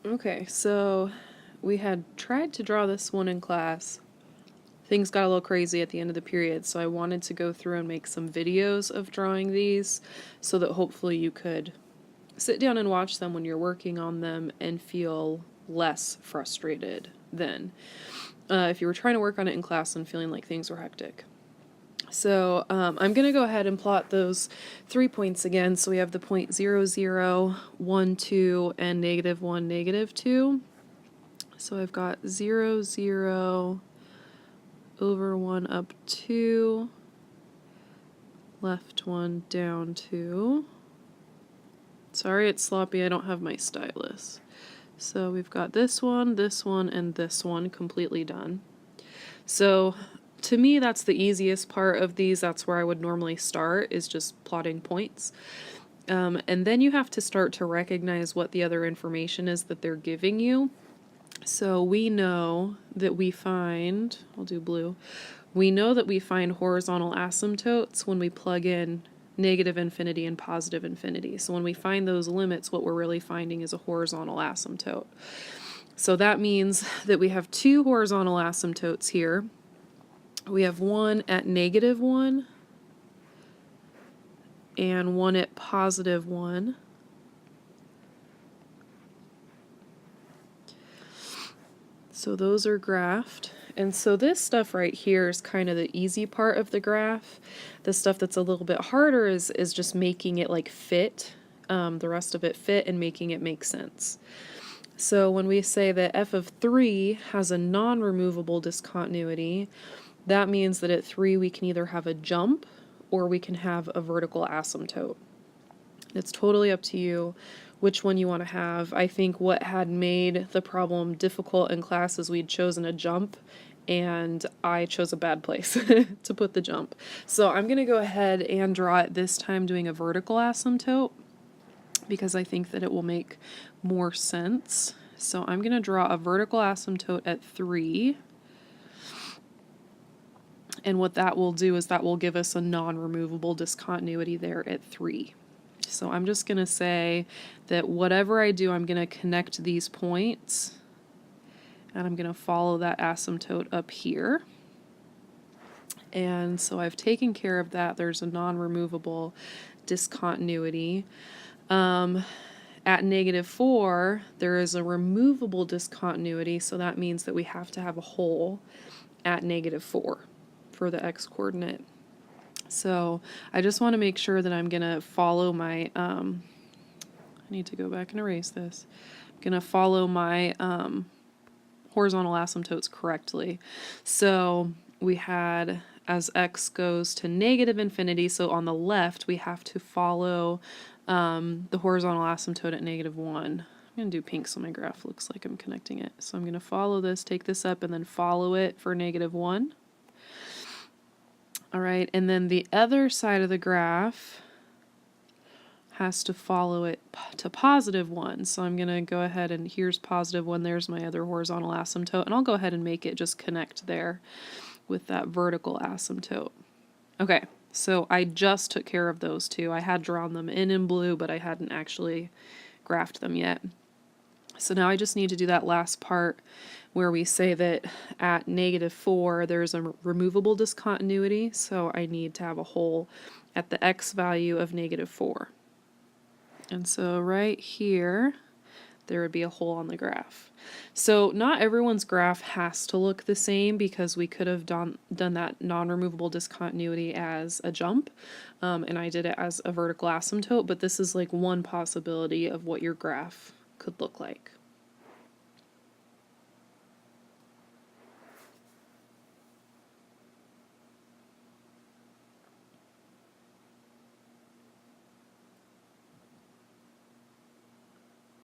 Okay, so we had tried to draw this one in class. Things got a little crazy at the end of the period, so I wanted to go through and make some videos of drawing these so that hopefully you could sit down and watch them when you're working on them and feel less frustrated than if you were trying to work on it in class and feeling like things were hectic. So I'm going to go ahead and plot those 3 points again. So we have the point 0, 0, 1, 2, and -1, -2. So I've got 0, 0, over 1, up 2, left 1, down 2. Sorry it's sloppy, I don't have my stylus. So we've got this one, and this one completely done. So to me, that's the easiest part of these. That's where I would normally start, is just plotting points. And then you have to start to recognize what the other information is that they're giving you. So we know that we find, I'll do blue, we know that we find horizontal asymptotes when we plug in negative infinity and positive infinity. So when we find those limits, what we're really finding is a horizontal asymptote. So that means that we have two horizontal asymptotes here. We have one at -1 and one at +1. So those are graphed. And so this stuff right here is kind of the easy part of the graph. The stuff that's a little bit harder is just making it like fit, the rest of it fit and making it make sense. So when we say that f of 3 has a non-removable discontinuity, that means that at 3 we can either have a jump or we can have a vertical asymptote. It's totally up to you which one you want to have. I think what had made the problem difficult in class is we'd chosen a jump, and I chose a bad place to put the jump. So I'm going to go ahead and draw it this time doing a vertical asymptote, because I think that it will make more sense. So I'm going to draw a vertical asymptote at 3. And what that will do is that will give us a non-removable discontinuity there at 3. So I'm just going to say that whatever I do, I'm going to connect these points, and I'm going to follow that asymptote up here. And so I've taken care of that. There's a non-removable discontinuity. At -4, there is a removable discontinuity, so that means that we have to have a hole at -4 for the x-coordinate. So I just want to make sure that I'm going to follow my, I need to go back and erase this. I'm going to follow my horizontal asymptotes correctly. So we had, as x goes to negative infinity, so on the left we have to follow the horizontal asymptote at -1. I'm going to do pink so my graph looks like I'm connecting it. So I'm going to follow this, take this up, and then follow it for -1. All right, and then the other side of the graph has to follow it to +1. So I'm going to go ahead and here's +1, there's my other horizontal asymptote, and I'll go ahead and make it just connect there with that vertical asymptote. Okay, so I just took care of those two. I had drawn them in blue, but I hadn't actually graphed them yet. So now I just need to do that last part where we say that at -4 there's a removable discontinuity, so I need to have a hole at the x value of -4. And so right here there would be a hole on the graph. So not everyone's graph has to look the same, because we could have done that non-removable discontinuity as a jump, and I did it as a vertical asymptote, but this is like one possibility of what your graph could look like.